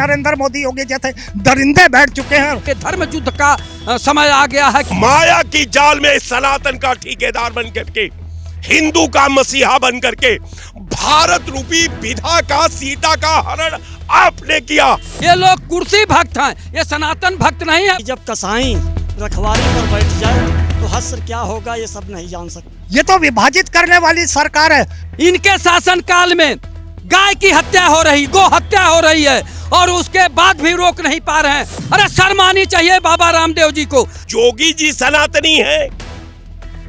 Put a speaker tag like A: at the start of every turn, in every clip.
A: नरेंद्र मोदी योगी जैसे दरिंदे बैठ चुके हैं।
B: धर्म युद्ध का समय आ गया है।
C: माया की जाल में सनातन का ठेकेदार बन करके, हिंदू का मसीहा बन करके, भारत रूपी विधा का, सीता का हरण आपने किया।
B: ये लोग कुर्सी भक्त हैं, ये सनातन भक्त नहीं है।
D: जब कसाई रखवाली पर बैठ जाए तो हश्र क्या होगा ये सब नहीं जान सकते।
A: ये तो विभाजित करने वाली सरकार है।
B: इनके शासन काल में गाय की हत्या हो रही, गो हत्या हो रही है और उसके बाद भी रोक नहीं पा रहे हैं। अरे शर्म आनी चाहिए बाबा रामदेव जी को।
C: जोगी जी सनातनी है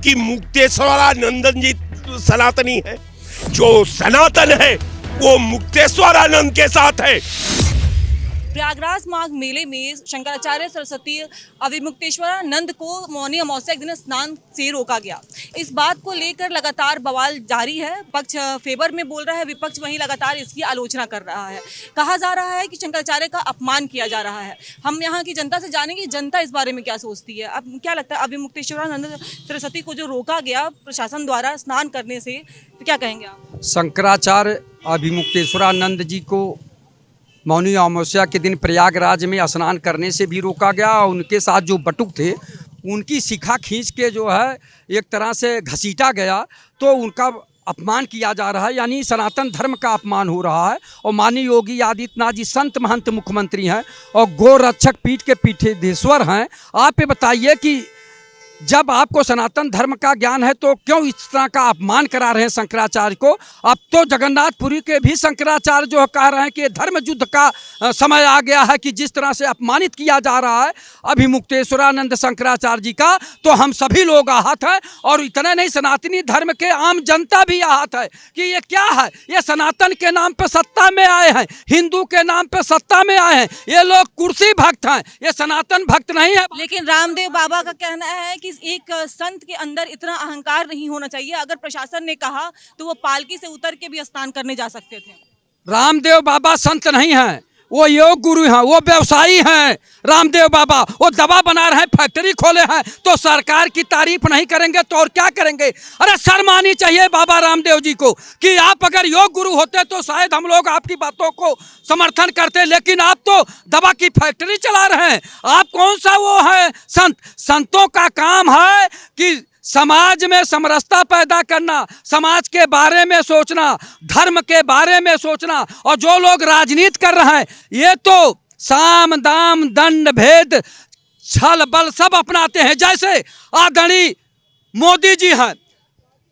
C: कि मुक्तेश्वरानंदन जी सनातनी है? जो सनातन है वो मुक्तेश्वरानंद के साथ है।
E: प्रयागराज माघ मेले में शंकराचार्य सरस्वती अविमुक्तेश्वरानंद को मौनी अमावस्या के दिन स्नान से रोका गया। इस बात को लेकर लगातार बवाल जारी है। पक्ष फेवर में बोल रहा है, विपक्ष वहीं लगातार इसकी आलोचना कर रहा है। कहा जा रहा है कि शंकराचार्य का अपमान किया जा रहा है। हम यहाँ की जनता से जानेंगे जनता इस बारे में क्या सोचती है। अब क्या लगता है, अविमुक्तेश्वरानंद सरस्वती को जो रोका गया प्रशासन द्वारा स्नान करने से, तो क्या कहेंगे आप?
B: शंकराचार्य अभिमुक्तेश्वरानंद जी को मौनी अमावस्या के दिन प्रयागराज में स्नान करने से भी रोका गया। उनके साथ जो बटुक थे उनकी शिखा खींच के जो है एक तरह से घसीटा गया, तो उनका अपमान किया जा रहा है, यानी सनातन धर्म का अपमान हो रहा है। और माननीय योगी आदित्यनाथ जी संत महंत मुख्यमंत्री हैं और गो रक्षक पीठ के पीठाधीश्वर हैं। आप ये बताइए कि जब आपको सनातन धर्म का ज्ञान है तो क्यों इस तरह का अपमान करा रहे हैं शंकराचार्य को? अब तो जगन्नाथपुरी के भी शंकराचार्य जो कह रहे हैं कि धर्म युद्ध का समय आ गया है, कि जिस तरह से अपमानित किया जा रहा है अभिमुक्तेश्वरानंद शंकराचार्य जी का, तो हम सभी लोग आहत हैं। और इतने नहीं, सनातनी धर्म के आम जनता भी आहत है कि ये क्या है। ये सनातन के नाम पर सत्ता में आए हैं, हिंदू के नाम पर सत्ता में आए हैं। ये लोग कुर्सी भक्त हैं, ये सनातन भक्त नहीं है।
E: लेकिन रामदेव बाबा का कहना है कि एक संत के अंदर इतना अहंकार नहीं होना चाहिए। अगर प्रशासन ने कहा तो वो पालकी से उतर के भी स्नान करने जा सकते थे।
B: रामदेव बाबा संत नहीं हैं, वो योग गुरु हैं, वो व्यवसायी हैं। रामदेव बाबा वो दवा बना रहे हैं, फैक्ट्री खोले हैं, तो सरकार की तारीफ नहीं करेंगे तो और क्या करेंगे? अरे शर्म आनी चाहिए बाबा रामदेव जी को कि आप अगर योग गुरु होते तो शायद हम लोग आपकी बातों को समर्थन करते, लेकिन आप तो दवा की फैक्ट्री चला रहे हैं। आप कौन सा वो है संत? संतों का काम है कि समाज में समरसता पैदा करना, समाज के बारे में सोचना, धर्म के बारे में सोचना। और जो लोग राजनीति कर रहे हैं ये तो साम दाम दंड भेद छल बल सब अपनाते हैं। जैसे आदरणीय मोदी जी हैं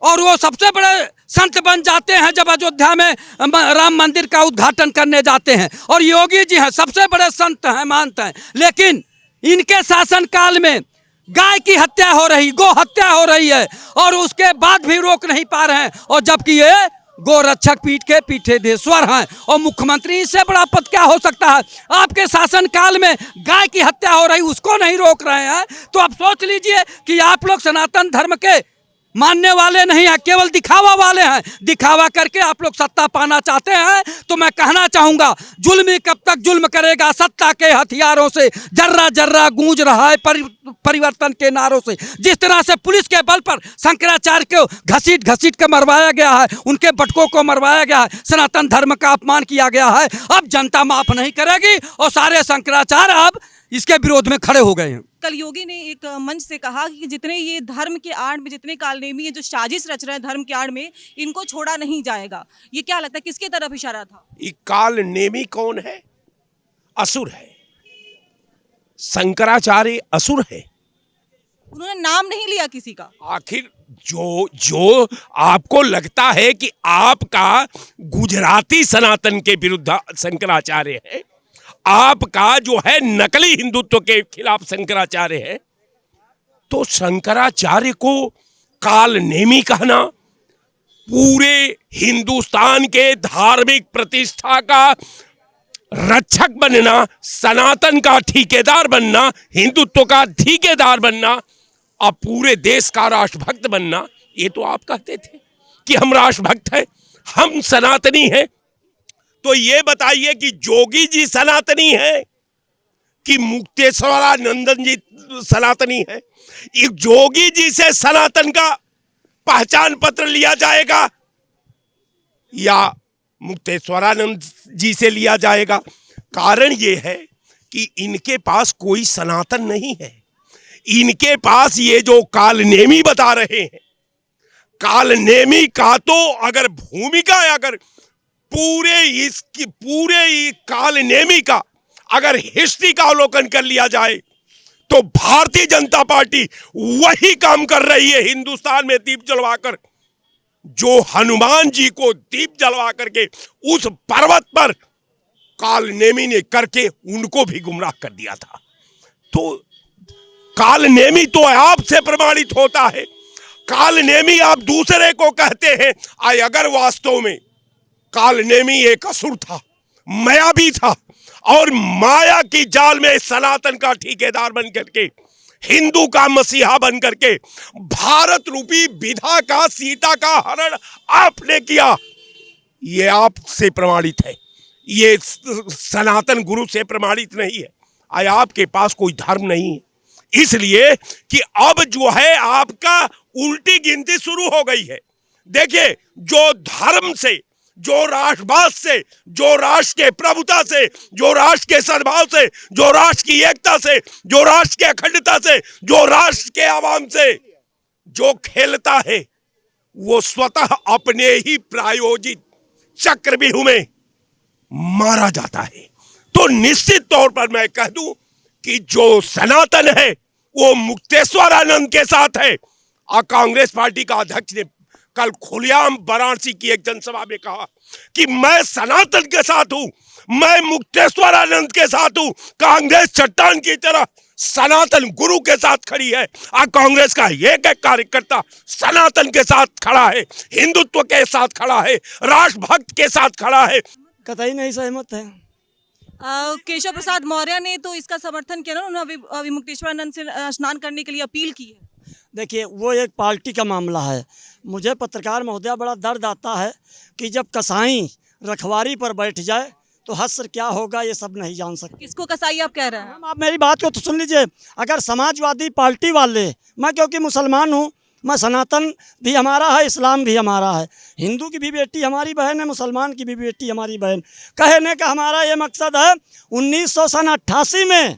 B: और वो सबसे बड़े संत बन जाते हैं जब अयोध्या में राम मंदिर का उद्घाटन करने जाते हैं, और योगी जी हैं सबसे बड़े संत हैं, मानते हैं। लेकिन इनके शासन काल में गाय की हत्या हो रही, गो हत्या हो रही है और उसके बाद भी रोक नहीं पा रहे हैं। और जबकि ये गो रक्षक पीठ के पीठाधीश्वर हैं और मुख्यमंत्री, इससे बड़ा पद क्या हो सकता है? आपके शासन काल में गाय की हत्या हो रही, उसको नहीं रोक रहे हैं। तो अब सोच लीजिए कि आप लोग सनातन धर्म के मानने वाले नहीं हैं, केवल दिखावा वाले हैं। दिखावा करके आप लोग सत्ता पाना चाहते हैं। तो मैं कहना चाहूंगा, जुल्मी कब तक जुल्म करेगा? सत्ता के हथियारों से जर्रा जर्रा गूंज रहा है परिवर्तन के नारों से। जिस तरह से पुलिस के बल पर शंकराचार्य को घसीट घसीट कर मरवाया गया है, उनके बटकों को मरवाया गया है, सनातन धर्म का अपमान किया गया है, अब जनता माफ नहीं करेगी और सारे शंकराचार्य अब इसके विरोध में खड़े हो गए हैं।
E: कल योगी ने एक मंच से कहा कि जितने ये धर्म के आड़ में, जितने कालनेमी जो साजिश रच रहे हैं धर्म के आड़ में, इनको छोड़ा नहीं जाएगा। ये क्या लगता है, किसके तरफ इशारा था?
C: ये कालनेमी कौन है? असुर है। शंकराचार्य असुर है।
E: उन्होंने नाम नहीं लिया किसी का।
C: आखिर जो आपको लगता है कि आपका गुजराती सनातन के विरुद्ध शंकराचार्य है, आपका जो है नकली हिंदुत्व के खिलाफ शंकराचार्य है, तो शंकराचार्य को कालनेमी कहना, पूरे हिंदुस्तान के धार्मिक प्रतिष्ठा का रक्षक बनना, सनातन का ठेकेदार बनना, हिंदुत्व का ठेकेदार बनना और पूरे देश का राष्ट्रभक्त बनना, ये तो आप कहते थे कि हम राष्ट्रभक्त हैं, हम सनातनी हैं। तो ये बताइए कि जोगी जी सनातनी है कि मुक्तेश्वरानंदन जी सनातनी है? एक जोगी जी से सनातन का पहचान पत्र लिया जाएगा या मुक्तेश्वरानंद जी से लिया जाएगा? कारण ये है कि इनके पास कोई सनातन नहीं है। इनके पास ये जो कालनेमी बता रहे हैं, कालनेमी का तो अगर भूमिका अगर पूरे कालनेमी का अगर हिस्ट्री का अवलोकन कर लिया जाए तो भारतीय जनता पार्टी वही काम कर रही है हिंदुस्तान में दीप जलवाकर, जो हनुमान जी को दीप जलवा करके उस पर्वत पर कालनेमी ने करके उनको भी गुमराह कर दिया था। तो कालनेमी तो आपसे प्रमाणित होता है। कालनेमी आप दूसरे को कहते हैं। अगर वास्तव में कालनेमी एक असुर था, मायावी था और माया की जाल में सनातन का ठेकेदार बन करके, हिंदू का मसीहा बन करके भारत रूपी विधा का, सीता का हरण आपने किया, ये आपसे प्रमाणित है, ये सनातन गुरु से प्रमाणित नहीं है। आपके पास कोई धर्म नहीं है, इसलिए कि अब जो है आपका उल्टी गिनती शुरू हो गई है। देखिए, जो धर्म से, जो राष्ट्रवाद से, जो राष्ट्र के प्रभुता से, जो राष्ट्र के सद्भाव से, जो राष्ट्र की एकता से, जो राष्ट्र के अखंडता से, जो राष्ट्र के आवाम से जो खेलता है, वो स्वतः अपने ही प्रायोजित चक्रव्यूह में मारा जाता है। तो निश्चित तौर पर मैं कह दूं कि जो सनातन है वो मुक्तेश्वर आनंद के साथ है। और कांग्रेस पार्टी का अध्यक्ष ने कल खुलेआम वाराणसी की एक जनसभा में कहा कि मैं सनातन के साथ हूं, मैं मुक्तेश्वर आनंद के साथ हूं। कांग्रेस चट्टान की तरह सनातन गुरु के साथ खड़ी है और कांग्रेस का एक एक कार्यकर्ता सनातन के साथ खड़ा है, हिंदुत्व के साथ खड़ा है, राष्ट्रभक्त के साथ खड़ा है।
D: कतई नहीं सहमत है।
E: केशव प्रसाद मौर्य ने तो इसका समर्थन किया ना, उन्होंने अभिमुक्तेश्वरानंद से स्नान करने के लिए अपील की है।
D: देखिए, वो एक पार्टी का मामला है। मुझे पत्रकार महोदय बड़ा दर्द आता है कि जब कसाई रखवारी पर बैठ जाए तो हश्र क्या होगा ये सब नहीं जान सकते।
E: किसको कसाई आप कह रहे हैं?
D: आप मेरी बात को तो सुन लीजिए। अगर समाजवादी पार्टी वाले, मैं क्योंकि मुसलमान हूँ, मैं सनातन भी हमारा है, इस्लाम भी हमारा है, हिंदू की भी बेटी हमारी बहन है, मुसलमान की भी बेटी हमारी बहन। कहने का हमारा ये मकसद है, 1988 में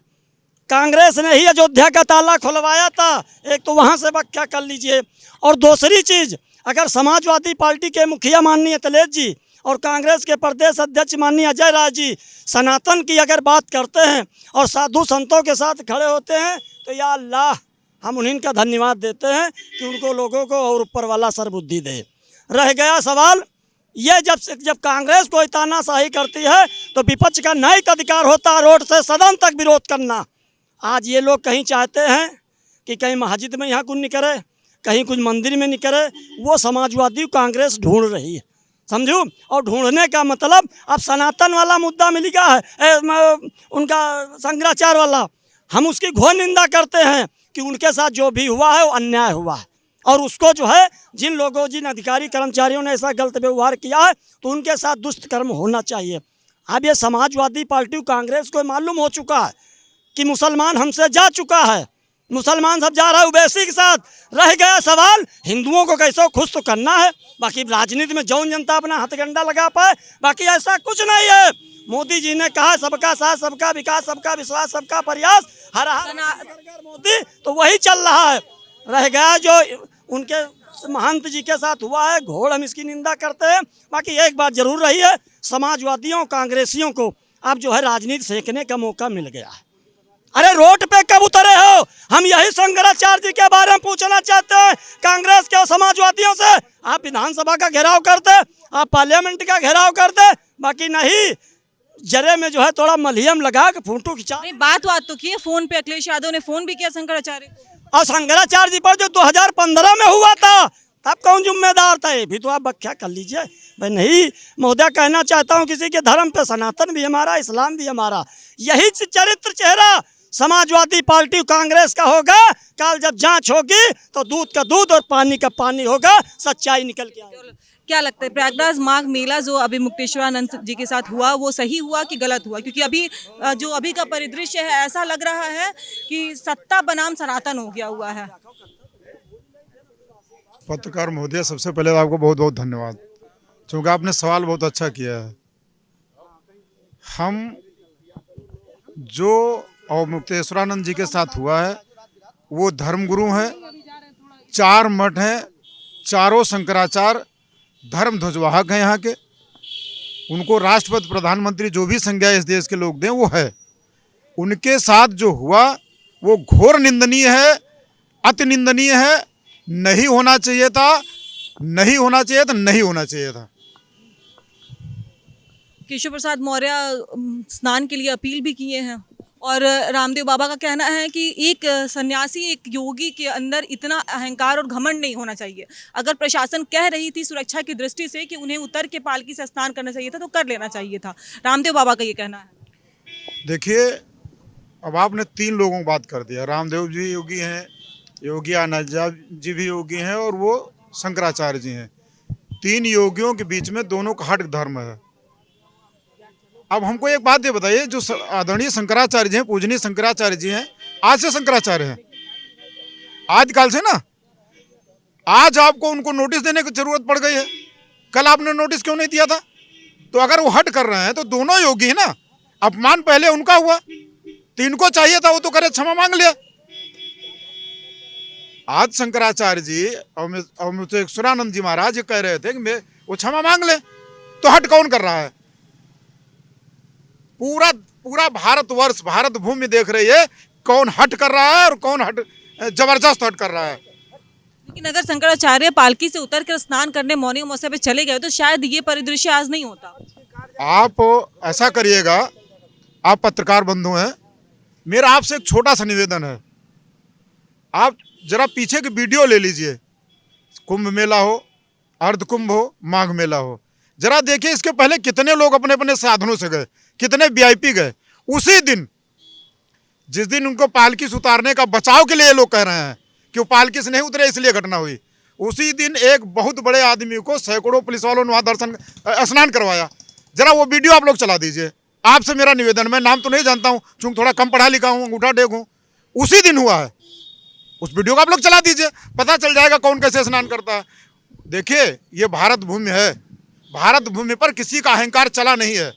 D: कांग्रेस ने ही अयोध्या का ताला खुलवाया था। एक तो वहाँ से व्याख्या कर लीजिए। और दूसरी चीज़, अगर समाजवादी पार्टी के मुखिया माननीय अखिलेश जी और कांग्रेस के प्रदेश अध्यक्ष माननीय अजय राय जी सनातन की अगर बात करते हैं और साधु संतों के साथ खड़े होते हैं तो या अल्लाह, हम उन्हीं का धन्यवाद देते हैं कि उनको लोगों को और ऊपर वाला सरबुद्धि दे। रह गया सवाल ये, जब कांग्रेस कोई तानाशाही करती है तो विपक्ष का न्यायिक अधिकार होता है रोड से सदन तक विरोध करना। आज ये लोग कहीं चाहते हैं कि कहीं मस्जिद में यहाँ कुछ नहीं करे, कहीं कुछ मंदिर में नहीं करे, वो समाजवादी कांग्रेस ढूंढ रही है, समझो। और ढूंढने का मतलब अब सनातन वाला मुद्दा मिल गया है, उनका शंकराचार्य वाला, हम उसकी घोर निंदा करते हैं कि उनके साथ जो भी हुआ है वो अन्याय हुआ है। और उसको जो है जिन लोगों, जिन अधिकारी कर्मचारियों ने ऐसा गलत व्यवहार किया है तो उनके साथ दुष्कर्म होना चाहिए। अब ये समाजवादी पार्टी कांग्रेस को मालूम हो चुका है कि मुसलमान हमसे जा चुका है, मुसलमान सब जा रहा है ओवैसी के साथ। रह गया सवाल हिंदुओं को कैसे खुश तो करना है, बाकी राजनीति में जौन जनता अपना हथकंडा लगा पाए, बाकी ऐसा कुछ नहीं है। मोदी जी ने कहा सबका साथ, सबका विकास, सबका विश्वास, सबका प्रयास, हर हर मोदी, तो वही चल रहा है। रह गया जो उनके महंत जी के साथ हुआ है, घोर हम इसकी निंदा करते हैं। बाकी एक बात जरूर रही है, समाजवादियों कांग्रेसियों को अब जो है राजनीति सीखने का मौका मिल गया है। अरे रोड पे कब उतरे हो? हम यही शंकराचार्य जी के बारे में पूछना चाहते हैं कांग्रेस के और समाजवादियों से। आप विधानसभा का घेराव करते, आप पार्लियामेंट का घेराव करते, बाकी नहीं जरे में जो है थोड़ा मलहम लगा के फोटो खिंचा।
E: बात तो की है, फोन पे अखिलेश यादव ने फोन भी किया शंकराचार्य को।
D: और शंकराचार्य जी पर जो 2015 में हुआ था तब कौन जिम्मेदार था, ये भी तो आप व्याख्या कर लीजिए। मैं नहीं महोदय कहना चाहता हूँ किसी के धर्म पे, सनातन भी हमारा, इस्लाम भी हमारा। यही चरित्र चेहरा समाजवादी पार्टी कांग्रेस का होगा। कल जब जांच होगी तो दूध का दूध और पानी का पानी होगा, सच्चाई निकल के आएगी।
E: क्या लगता है प्रयागराज माघ मेला जो अभी मुक्तेश्वरानंद जी के साथ हुआ वो सही हुआ कि गलत हुआ? क्योंकि अभी का परिदृश्य है, ऐसा लग रहा है कि सत्ता बनाम सनातन हो गया हुआ है।
F: पत्रकार महोदय, सबसे पहले तो आपको बहुत बहुत धन्यवाद, क्योंकि आपने सवाल बहुत अच्छा किया है। हम जो अवमुक्तेश्वरानंद जी के साथ हुआ है वो धर्मगुरु हैं, 4 मठ हैं, चारों शंकराचार्य धर्म ध्वजवाहक हैं यहाँ के। उनको राष्ट्रपति प्रधानमंत्री जो भी संज्ञा इस देश के लोग दें वो है। उनके साथ जो हुआ वो घोर निंदनीय है, अति निंदनीय है। नहीं होना चाहिए था, नहीं होना चाहिए था, नहीं होना चाहिए था।
E: केशव प्रसाद मौर्य स्नान के लिए अपील भी किए हैं और रामदेव बाबा का कहना है कि एक सन्यासी, एक योगी के अंदर इतना अहंकार और घमंड नहीं होना चाहिए। अगर प्रशासन कह रही थी सुरक्षा की दृष्टि से कि उन्हें उतर के पालकी से स्नान करना चाहिए था तो कर लेना चाहिए था। रामदेव बाबा का ये कहना है।
F: देखिए, अब आपने 3 लोगों की बात कर दिया। रामदेव जी योगी हैं, योगी आनंद जी भी योगी हैं और वो शंकराचार्य जी हैं। 3 योगियों के बीच में दोनों का हट धर्म है। अब हमको एक बात ये बताइए, जो आदरणीय शंकराचार्य जी हैं, पूजनीय शंकराचार्य जी हैं, आज से शंकराचार्य हैं, आदिकाल से ना। आज आपको उनको नोटिस देने की जरूरत पड़ गई है, कल आपने नोटिस क्यों नहीं दिया था? तो अगर वो हट कर रहे हैं तो दोनों योगी है ना। अपमान पहले उनका हुआ, तो इनको चाहिए था वो तो करे, क्षमा मांग लिया। आज शंकराचार्य जी अवमुक्तेश्वरानंद जी महाराज ये कह रहे थे कि वो क्षमा मांग ले, तो हट कौन कर रहा है? पूरा भारतवर्ष, भारत भूमि देख रही है कौन हट कर रहा है और कौन हट जबरदस्त हट कर रहा है।
E: लेकिन अगर शंकराचार्य पालकी से उतर कर स्नान करने मौनी अमावस्या पे चले गए तो शायद ये परिदृश्य आज नहीं होता।
F: आप ऐसा करिएगा, आप पत्रकार बंधु हैं, मेरा आपसे एक छोटा सा निवेदन है। आप जरा पीछे की वीडियो ले लीजिए, कुंभ मेला हो, अर्ध कुंभ हो, माघ मेला हो, जरा देखिए इसके पहले कितने लोग अपने अपने साधनों से गए, कितने वीआईपी गए। उसी दिन, जिस दिन उनको पालकी से उतारने का बचाव के लिए लोग कह रहे हैं कि वो पालकी से नहीं उतरे इसलिए घटना हुई, उसी दिन एक बहुत बड़े आदमी को सैकड़ों पुलिस वालों ने वहाँ स्नान करवाया। जरा वो वीडियो आप लोग चला दीजिए। आपसे मेरा निवेदन, मैं नाम तो नहीं जानता हूँ चूंकि थोड़ा कम पढ़ा लिखा हूँ, अंगूठा टेक हूँ, उसी दिन हुआ है। उस वीडियो को आप लोग चला दीजिए, पता चल जाएगा कौन कैसे स्नान करता है। देखिए, ये भारत भूमि है, भारत भूमि पर किसी का अहंकार चला नहीं है,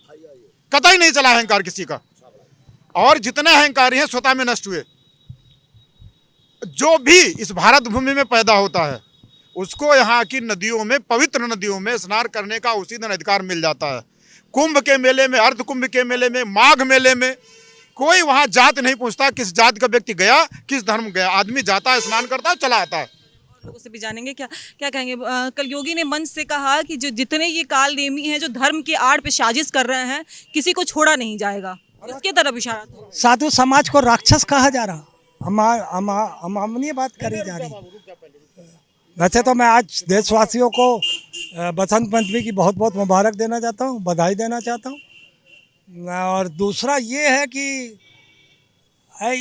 F: कतई नहीं चला अहंकार किसी का। और जितने अहंकारी हैं स्वतः में नष्ट हुए। जो भी इस भारत भूमि में पैदा होता है उसको यहाँ की नदियों में, पवित्र नदियों में स्नान करने का उसी दिन अधिकार मिल जाता है। कुंभ के मेले में, अर्ध कुंभ के मेले में, माघ मेले में कोई वहाँ जात नहीं पूछता किस जात का व्यक्ति गया, किस धर्म गया। आदमी जाता है, स्नान करता है, चला आता है।
E: लोगों से भी जानेंगे क्या क्या कहेंगे। कल योगी ने मंच से कहा कि जो जितने ये काल नेमी हैं जो धर्म के आड़ पे साजिश कर रहे हैं, किसी को छोड़ा नहीं जाएगा, इसके तरफ इशारा था।
A: साधु समाज को राक्षस कहा जा रहा, अमानवीय बात करी जा रही। वैसे तो मैं आज देशवासियों को बसंत पंचमी की बहुत बहुत मुबारक देना चाहता हूँ, बधाई देना चाहता हूँ। और दूसरा ये है कि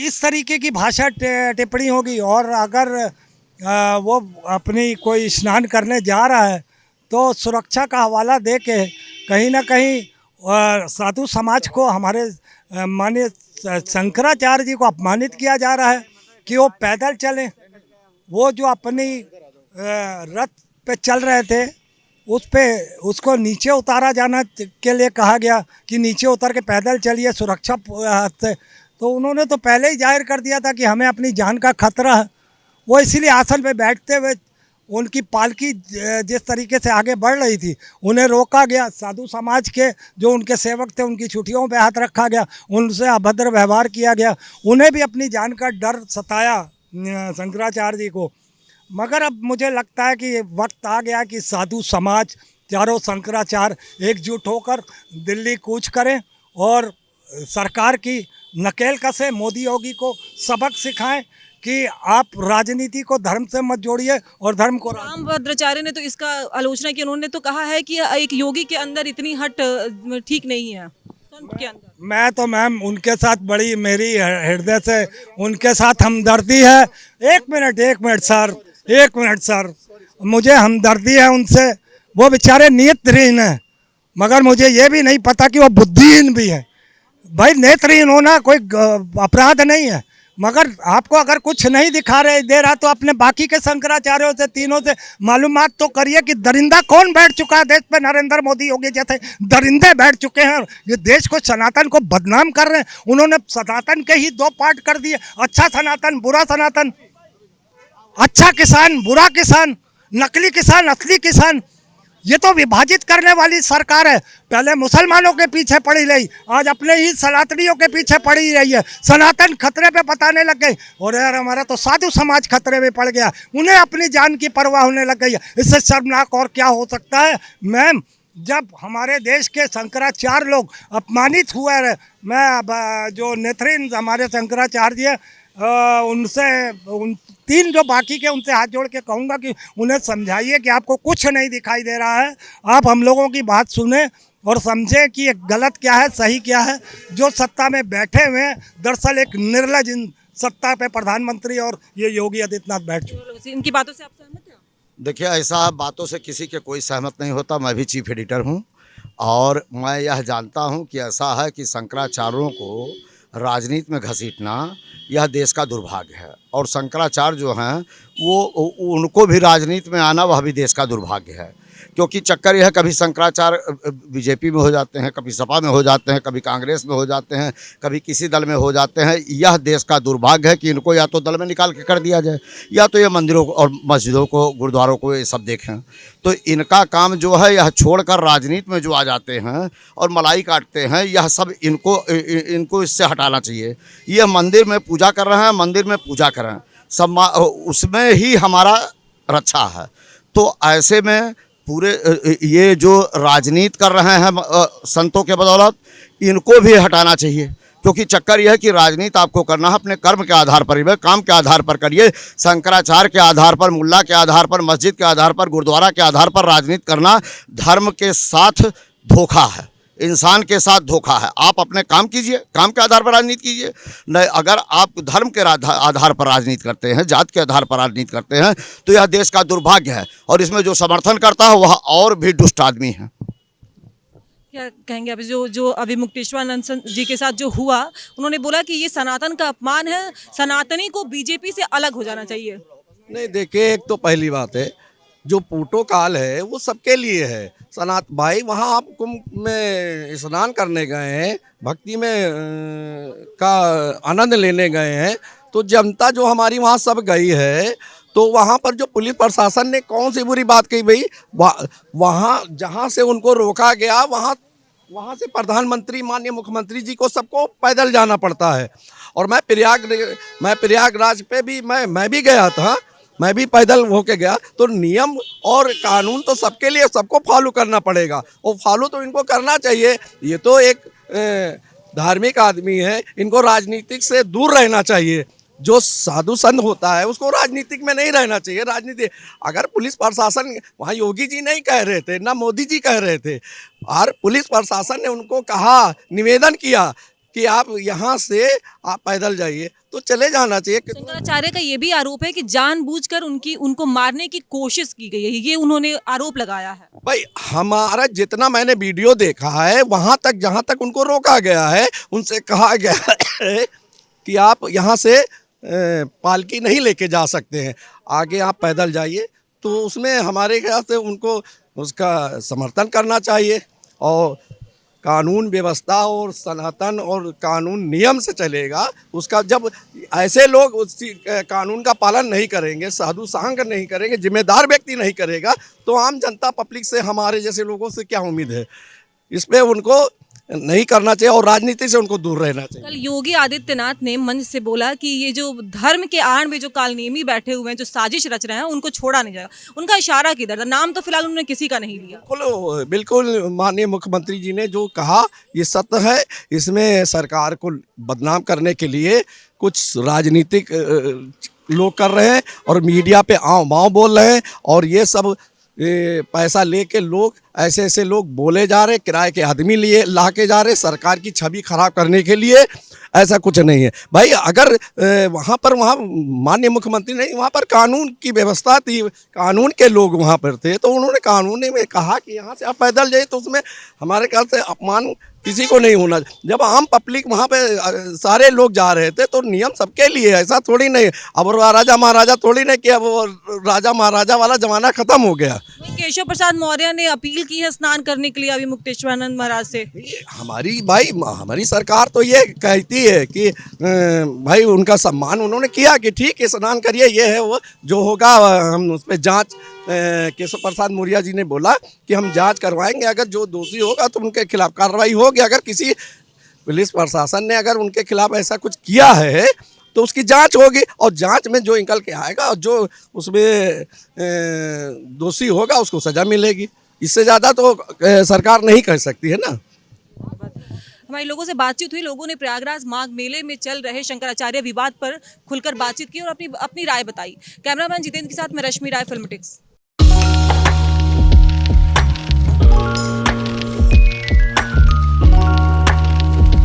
A: इस तरीके की भाषा टिप्पणी होगी और अगर वो अपनी कोई स्नान करने जा रहा है तो सुरक्षा का हवाला दे के कहीं ना कहीं साधु समाज को, हमारे माननीय शंकराचार्य जी को अपमानित किया जा रहा है कि वो पैदल चलें। वो जो अपनी रथ पे चल रहे थे उस पे उसको नीचे उतारा जाना के लिए कहा गया कि नीचे उतर के पैदल चलिए सुरक्षा से। तो उन्होंने तो पहले ही जाहिर कर दिया था कि हमें अपनी जान का खतरा है। वो इसीलिए आसन पे बैठते हुए उनकी पालकी जिस तरीके से आगे बढ़ रही थी उन्हें रोका गया। साधु समाज के जो उनके सेवक थे उनकी छुट्टियों पे हाथ रखा गया, उनसे अभद्र व्यवहार किया गया, उन्हें भी अपनी जान का डर सताया शंकराचार्य जी को। मगर अब मुझे लगता है कि वक्त आ गया कि साधु समाज, चारों शंकराचार्य एकजुट होकर दिल्ली कूच करें और सरकार की नकेल कसें, मोदी योगी को सबक सिखाएं कि आप राजनीति को धर्म से मत जोड़िए और धर्म को।
E: रामभद्राचार्य ने तो इसका आलोचना की, उन्होंने तो कहा है कि एक योगी के अंदर इतनी हट ठीक नहीं है, संत के अंदर। मैं
A: तो मैम उनके साथ बड़ी, मेरी हृदय से उनके साथ हमदर्दी है। एक मिनट सर, मुझे हमदर्दी है उनसे। वो बेचारे नेत्रहीन हैं, मगर मुझे ये भी नहीं पता कि वो बुद्धिहीन भी है। भाई नेत्रहीन होना कोई अपराध नहीं है, मगर आपको अगर कुछ नहीं दे रहा तो अपने बाकी के शंकराचार्यों से तीनों से मालूमात तो करिए कि दरिंदा कौन बैठ चुका है देश पे। नरेंद्र मोदी योगी जैसे दरिंदे बैठ चुके हैं, ये देश को सनातन को बदनाम कर रहे हैं। उन्होंने सनातन के ही दो पार्ट कर दिए, अच्छा सनातन बुरा सनातन, अच्छा किसान बुरा किसान, नकली किसान असली किसान। ये तो विभाजित करने वाली सरकार है। पहले मुसलमानों के पीछे पड़ी रही, आज अपने ही सनातनियों के पीछे पड़ी रही है। सनातन खतरे पे बताने लग गई और यार हमारा तो साधु समाज खतरे में पड़ गया, उन्हें अपनी जान की परवाह होने लग गई है। इससे शर्मनाक और क्या हो सकता है मैम? जब हमारे देश के शंकराचार्य लोग अपमानित हुए रहे, मैं अब जो नेत्रहीन हमारे शंकराचार्य जी उनसे उन तीन जो बाकी के उनसे हाथ जोड़ के कहूँगा कि उन्हें समझाइए कि आपको कुछ नहीं दिखाई दे रहा है। आप हम लोगों की बात सुने और समझें कि गलत क्या है सही क्या है। जो सत्ता में बैठे हुए हैं दरअसल एक निर्लज सत्ता पे प्रधानमंत्री और ये योगी आदित्यनाथ बैठ चुके।
E: इनकी बातों से आप सहमत हैं?
G: देखिए, ऐसा बातों से किसी के कोई सहमत नहीं होता। मैं भी चीफ एडिटर हूं और मैं यह जानता हूं कि ऐसा है कि शंकराचार्यों को राजनीति में घसीटना यह देश का दुर्भाग्य है। और शंकराचार्य जो हैं वो उनको भी राजनीति में आना वह भी देश का दुर्भाग्य है। क्योंकि चक्कर यह है, कभी शंकराचार्य बीजेपी में हो जाते हैं, कभी सपा में हो जाते हैं, कभी कांग्रेस में हो जाते हैं, कभी किसी दल में हो जाते हैं। यह देश का दुर्भाग्य है कि इनको या तो दल में निकाल के कर दिया जाए या तो ये मंदिरों को और मस्जिदों को गुरुद्वारों को ये सब देखें। तो इनका काम जो है यह छोड़कर राजनीति में जो आ जाते हैं और मलाई काटते हैं, यह सब इनको इससे हटाना चाहिए। यह मंदिर में पूजा कर रहे हैं, मंदिर में पूजा करें, सब उसमें ही हमारा रक्षा है। तो ऐसे में पूरे ये जो राजनीति कर रहे हैं संतों के बदौलत, इनको भी हटाना चाहिए। क्योंकि चक्कर यह है कि राजनीति आपको करना है अपने कर्म के आधार पर, ही काम के आधार पर करिए। शंकराचार्य के आधार पर, मुल्ला के आधार पर, मस्जिद के आधार पर, गुरुद्वारा के आधार पर राजनीति करना धर्म के साथ धोखा है, इंसान के साथ धोखा है। आप अपने काम कीजिए, काम के आधार पर राजनीति कीजिए। नहीं, अगर आप धर्म के आधार पर राजनीति करते हैं, जात के आधार पर राजनीति करते हैं, तो यह देश का दुर्भाग्य है। और इसमें जो समर्थन करता है वह और भी दुष्ट आदमी है।
E: क्या कहेंगे अभी जो अभी मुक्तेश्वरानंद जी के साथ जो हुआ, उन्होंने बोला कि ये सनातन का अपमान है, सनातनी को बीजेपी से अलग हो जाना चाहिए।
H: नहीं, देखिए, एक तो पहली बात है, जो प्रोटोकॉल है वो सबके लिए है। भाई वहाँ आप कुंभ में स्नान करने गए हैं, भक्ति में का आनंद लेने गए हैं, तो जनता जो हमारी वहाँ सब गई है, तो वहाँ पर जो पुलिस प्रशासन ने कौन सी बुरी बात कही भाई? वहाँ जहाँ से उनको रोका गया, वहाँ से प्रधानमंत्री माननीय मुख्यमंत्री जी को सबको पैदल जाना पड़ता है। और मैं प्रयागराज पे भी मैं भी गया था, मैं भी पैदल होके गया। तो नियम और कानून तो सबके लिए, सबको फॉलो करना पड़ेगा और फॉलो तो इनको करना चाहिए। ये तो एक धार्मिक आदमी है, इनको राजनीतिक से दूर रहना चाहिए। जो साधु संत होता है उसको राजनीतिक में नहीं रहना चाहिए। राजनीति अगर पुलिस प्रशासन, वहाँ योगी जी नहीं कह रहे थे, ना मोदी जी कह रहे थे, और पुलिस प्रशासन ने उनको कहा, निवेदन किया कि आप यहाँ से आप पैदल जाइए, तो चले जाना चाहिए।
E: शंकराचार्य का ये भी आरोप है कि जानबूझकर उनको मारने की कोशिश की गई है, ये उन्होंने आरोप लगाया है।
H: भाई हमारा जितना मैंने वीडियो देखा है, वहाँ तक जहाँ तक उनको रोका गया है, उनसे कहा गया है कि आप यहाँ से पालकी नहीं लेके जा सकते हैं, आगे आप पैदल जाइए। तो उसमें हमारे ख्याल से उनको उसका समर्थन करना चाहिए। और कानून व्यवस्था और सनातन और कानून नियम से चलेगा उसका। जब ऐसे लोग उस कानून का पालन नहीं करेंगे, साधु सांग नहीं करेंगे, जिम्मेदार व्यक्ति नहीं करेगा, तो आम जनता पब्लिक से, हमारे जैसे लोगों से क्या उम्मीद है? इस पे उनको नहीं करना चाहिए और राजनीति से उनको दूर रहना चाहिए।
E: कल योगी आदित्यनाथ ने मंच से बोला कि ये जो धर्म के आड़ में जो कालनेमी बैठे हुए हैं, जो साजिश रच रहे हैं, उनको छोड़ा नहीं जाएगा। उनका इशारा किधर था? नाम तो फिलहाल उन्होंने किसी का नहीं लिया।
H: बिल्कुल माननीय मुख्यमंत्री जी ने जो कहा ये सत्य है। इसमें सरकार को बदनाम करने के लिए कुछ राजनीतिक लोग कर रहे हैं और मीडिया पे आओ माओ बोल रहे हैं, और ये सब पैसा लेके लोग ऐसे ऐसे लोग बोले जा रहे, किराए के आदमी लिए ला के जा रहे सरकार की छवि खराब करने के लिए। ऐसा कुछ नहीं है भाई। अगर वहाँ माननीय मुख्यमंत्री नहीं, वहाँ पर कानून की व्यवस्था थी, कानून के लोग वहाँ पर थे, तो उन्होंने कानून में कहा कि यहाँ से आप पैदल जाइए, तो उसमें हमारे ख्याल से अपमान किसी को नहीं होना। जब आम पब्लिक वहाँ पे सारे लोग जा रहे थे तो नियम सबके लिए, ऐसा थोड़ी नहीं। अब राजा महाराजा थोड़ी नहीं कि अब वो राजा महाराजा वाला जमाना खत्म हो गया।
E: केशव प्रसाद मौर्य ने अपील की है स्नान करने के लिए अभिमुक्तेश्वरानंद महाराज से।
H: हमारी सरकार तो ये कहती है कि भाई उनका सम्मान उन्होंने किया कि ठीक है स्नान करिए, ये है वो जो होगा हम उस पर जाँच। केशव प्रसाद मौर्य जी ने बोला कि हम जांच करवाएंगे, अगर जो दोषी होगा तो उनके खिलाफ कार्रवाई होगी। अगर किसी पुलिस प्रशासन ने अगर उनके खिलाफ ऐसा कुछ किया है तो उसकी जांच होगी, और जांच में जो निकल के आएगा और जो उसमें दोषी होगा उसको सज़ा मिलेगी। इससे ज़्यादा तो सरकार नहीं कर सकती है ना।
E: हमारे लोगों से बातचीत हुई, लोगों ने प्रयागराज माघ मेले में चल रहे शंकराचार्य विवाद पर खुलकर बातचीत की और अपनी राय बताई। कैमरामैन जितेंद्र के साथ मैं रश्मि राय, फिल्म टिक्स।